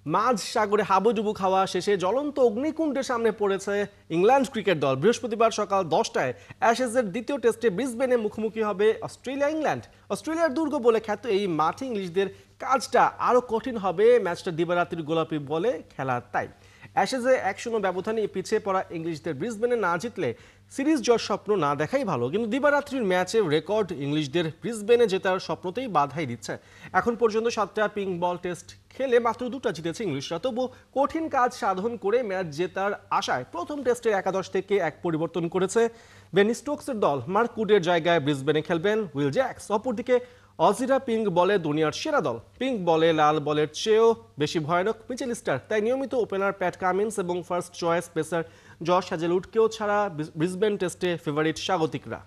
মাঝ সাগরে হাবুডুবু খাওয়া শেষে জ্বলন্ত অগ্নিকুণ্ডের সামনে পড়েছে ইংল্যান্ড ক্রিকেট দল। বৃহস্পতিবার সকাল 10টায় অ্যাশেজের দ্বিতীয় টেস্টে ব্রিসবেনে মুখোমুখি হবে অস্ট্রেলিয়া ইংল্যান্ড। অস্ট্রেলিয়ার দুর্গ বলে খ্যাত এই মাঠে ইংলিশদের কাজটা আরও কঠিন হবে। ম্যাচটা দিবারাত্রির গোলাপি বলে খেলা তাই। অ্যাশেজে 1-0 ব্যবধানে পিছিয়ে পড়া ইংলিশদের ব্রিসবেনে না জিতলে সিরিজ জয়ের স্বপ্ন না দেখাই ভালো, কিন্তু দিবারাত্রির ম্যাচে রেকর্ড ইংলিশদের ব্রিসবেনে জেতার স্বপ্নতেই বাধাই দিচ্ছে। এখন পর্যন্ত 7টা পিঙ্ক বল টেস্ট খেলে মাত্র 2টা জিতেছে ইংলিশরা। তবু কঠিন কাজ সাধন করে ম্যাচ জেতার আশায় প্রথম টেস্টের একাদশ থেকে এক পরিবর্তন করেছে বেন স্টোকসের দল। মার্ক উডের জায়গায় ব্রিসবেনে খেলবেন উইল জ্যাক্স। অপরদিকে অজিরা পিঙ্ক বলে দুনিয়ার সেরা দল। পিঙ্ক বলে লাল বলের চেয়েও বেশি ভয়ানক মিচেল স্টার্ক, তাই নিয়মিত ওপেনার প্যাট কামিন্স এবং ফার্স্ট চয়েস পেসার জশ হ্যাজেলউডকেও ছাড়া ব্রিসবেন টেস্টে ফেভারিট স্বাগতিকরা।